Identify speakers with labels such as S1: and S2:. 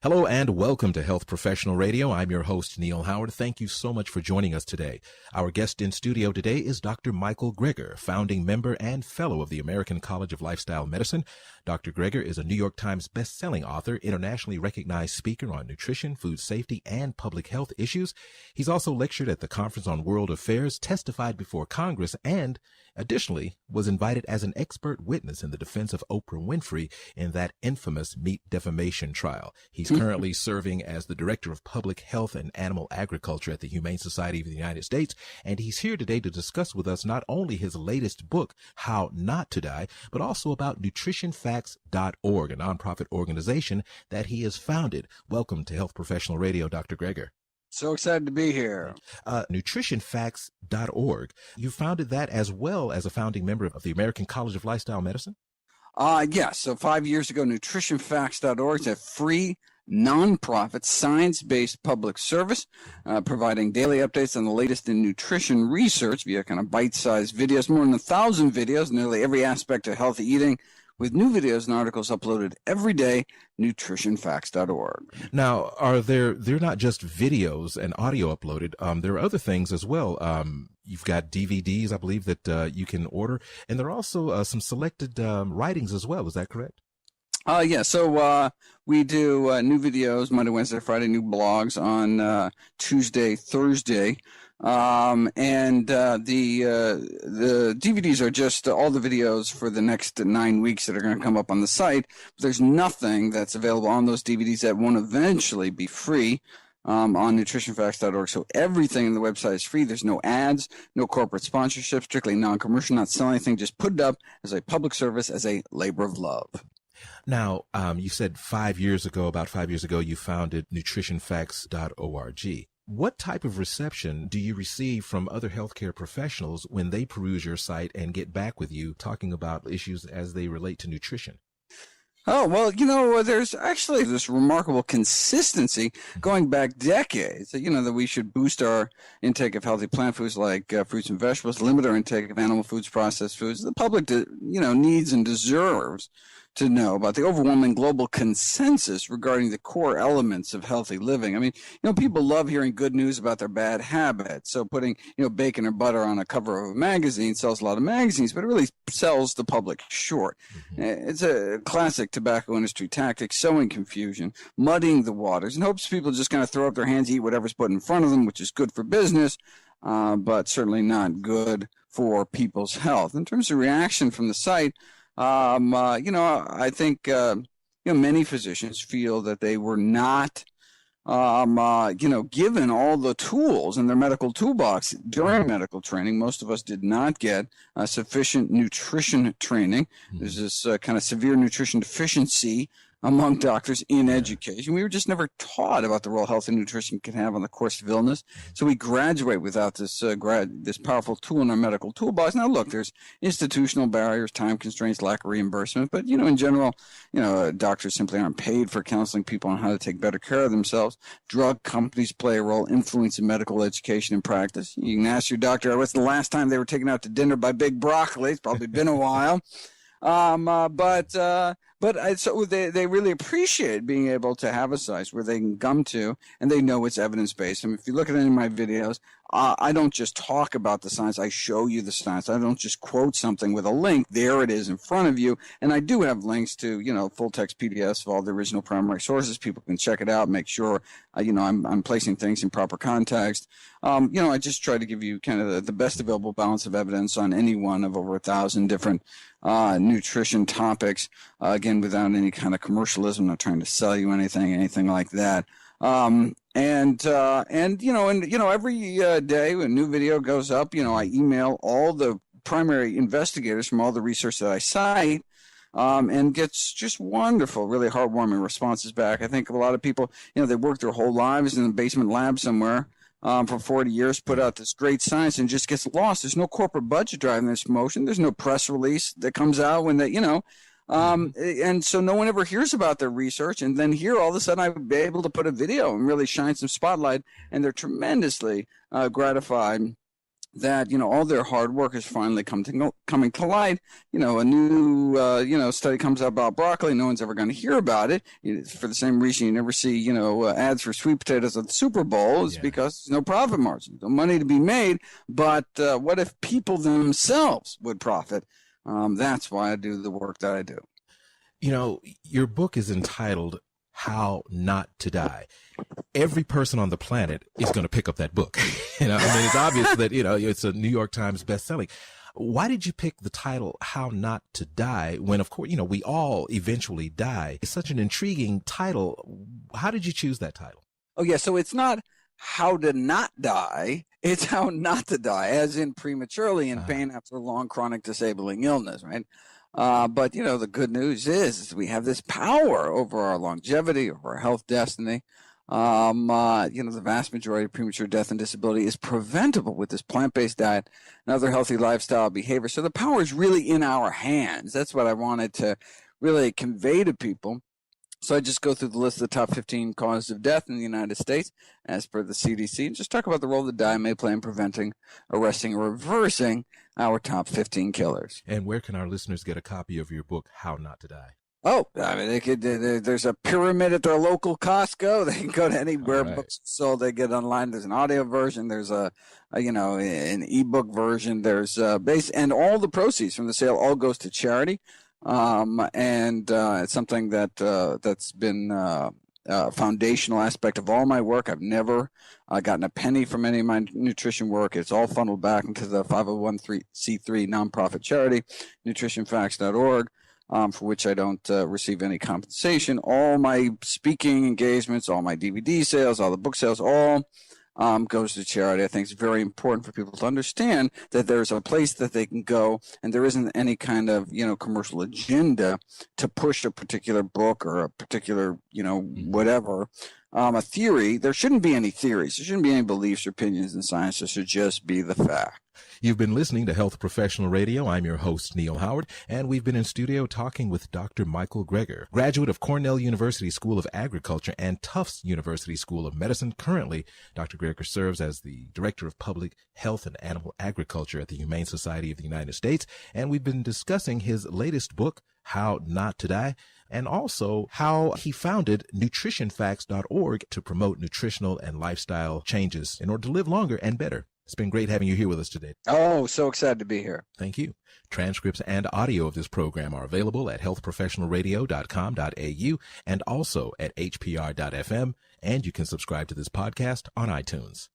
S1: Hello and welcome to Health Professional Radio. I'm your host, Neal Howard. Thank you so much for joining us today. Our guest in studio today is Dr. Michael Greger, founding member and fellow of the American College of Lifestyle Medicine. Dr. Greger is a New York Times best-selling author, internationally recognized speaker on nutrition, food safety, and public health issues. He's also lectured at the Conference on World Affairs, testified before Congress, and additionally was invited as an expert witness in the defense of Oprah Winfrey in that infamous meat defamation trial. He's currently serving as the Director of Public Health and Animal Agriculture at the Humane Society of the United States, and he's here today to discuss with us not only his latest book, How Not to Die, but also about nutritionfacts.org, a nonprofit organization that he has founded. Welcome to Health Professional Radio, Dr. Greger.
S2: So excited to be here.
S1: Nutritionfacts.org. You founded that as well as a founding member of the American College of Lifestyle Medicine?
S2: Yes. So 5 years ago, nutritionfacts.org is a free, nonprofit, science-based public service providing daily updates on the latest in nutrition research via kind of bite-sized videos, more than 1,000 videos, nearly every aspect of healthy eating, with new videos and articles uploaded every day, nutritionfacts.org.
S1: Now, they're not just videos and audio uploaded. There are other things as well. You've got DVDs, I believe, that you can order. And there are also some selected writings as well. Is that correct?
S2: So we do new videos Monday, Wednesday, Friday, new blogs on Tuesday, Thursday. The DVDs are just all the videos for the next 9 weeks that are going to come up on the site. But there's nothing that's available on those DVDs that won't eventually be free on nutritionfacts.org. So everything on the website is free. There's no ads, no corporate sponsorship, strictly non-commercial, not selling anything, just put it up as a public service, as a labor of love.
S1: Now, you said about 5 years ago, you founded nutritionfacts.org. What type of reception do you receive from other healthcare professionals when they peruse your site and get back with you talking about issues as they relate to nutrition?
S2: Oh, well, there's actually this remarkable consistency going back decades, that we should boost our intake of healthy plant foods like fruits and vegetables, limit our intake of animal foods, processed foods. The public, needs and deserves to know about the overwhelming global consensus regarding the core elements of healthy living. I mean, people love hearing good news about their bad habits. So putting, bacon or butter on a cover of a magazine sells a lot of magazines, but it really sells the public short. It's a classic tobacco industry tactic, sowing confusion, muddying the waters, and hopes people just kind of throw up their hands, eat whatever's put in front of them, which is good for business, but certainly not good for people's health. In terms of reaction from the site, I think, many physicians feel that they were not, given all the tools in their medical toolbox during medical training. Most of us did not get sufficient nutrition training. There's this kind of severe nutrition deficiency among doctors in education. We were just never taught about the role health and nutrition can have on the course of illness. So we graduate without this this powerful tool in our medical toolbox. Now, look, there's institutional barriers, time constraints, lack of reimbursement. But, in general, doctors simply aren't paid for counseling people on how to take better care of themselves. Drug companies play a role influencing medical education and practice. You can ask your doctor, what's the last time they were taken out to dinner by Big Broccoli? It's probably been a while. So they really appreciate being able to have a site where they can come to and they know it's evidence-based. I mean, if you look at any of my videos, I don't just talk about the science. I show you the science. I don't just quote something with a link. There it is in front of you. And I do have links to, full-text PDFs of all the original primary sources. People can check it out, make sure, I'm placing things in proper context. I just try to give you kind of the best available balance of evidence on any one of over 1,000 different nutrition topics, again, without any kind of commercialism, not trying to sell you anything like that. Every day when a new video goes up, I email all the primary investigators from all the research that I cite, and gets just wonderful, really heartwarming responses back. I think a lot of people, they work their whole lives in the basement lab somewhere, for 40 years, put out this great science and just gets lost. There's no corporate budget driving this motion. There's no press release that comes out when they, and so no one ever hears about their research. And then here, all of a sudden, I'd be able to put a video and really shine some spotlight. And they're tremendously gratified that, all their hard work is finally coming to light. A new, study comes out about broccoli. No one's ever going to hear about it. For the same reason you never see, ads for sweet potatoes at the Super Bowl is because there's no profit margin, no money to be made. But what if people themselves would profit? That's why I do the work that I do.
S1: Your book is entitled How Not to Die. Every person on the planet is going to pick up that book. It's obvious that, it's a New York Times bestselling. Why did you pick the title How Not to Die when, of course, we all eventually die? It's such an intriguing title. How did you choose that title?
S2: Oh, yeah. So it's not how to not die. It's how not to die, as in prematurely in pain after a long chronic disabling illness, right? But, the good news is we have this power over our longevity, over our health destiny. The vast majority of premature death and disability is preventable with this plant-based diet and other healthy lifestyle behavior. So the power is really in our hands. That's what I wanted to really convey to people. So I just go through the list of the top 15 causes of death in the United States as per the CDC and just talk about the role that diet may play in preventing, arresting, or reversing our top 15 killers.
S1: And where can our listeners get a copy of your book, How Not to Die?
S2: Oh, I mean, there's a pyramid at their local Costco. They can go to anywhere books sold. They get online. There's an audio version. There's an ebook version. There's and all the proceeds from the sale all goes to charity. It's something that's been a foundational aspect of all my work. I've never gotten a penny from any of my nutrition work. It's all funneled back into the 501c3 nonprofit charity, nutritionfacts.org. For which I don't receive any compensation. All my speaking engagements, all my DVD sales, all the book sales, all goes to charity. I think it's very important for people to understand that there's a place that they can go, and there isn't any kind of commercial agenda to push a particular book or a particular whatever. A theory. There shouldn't be any theories. There shouldn't be any beliefs or opinions in science. There should just be the fact.
S1: You've been listening to Health Professional Radio. I'm your host, Neal Howard, and we've been in studio talking with Dr. Michael Greger, graduate of Cornell University School of Agriculture and Tufts University School of Medicine. Currently, Dr. Greger serves as the Director of Public Health and Animal Agriculture at the Humane Society of the United States, and we've been discussing his latest book, How Not to Die, and also how he founded nutritionfacts.org to promote nutritional and lifestyle changes in order to live longer and better. It's been great having you here with us today.
S2: Oh, so excited to be here.
S1: Thank you. Transcripts and audio of this program are available at healthprofessionalradio.com.au and also at hpr.fm, and you can subscribe to this podcast on iTunes.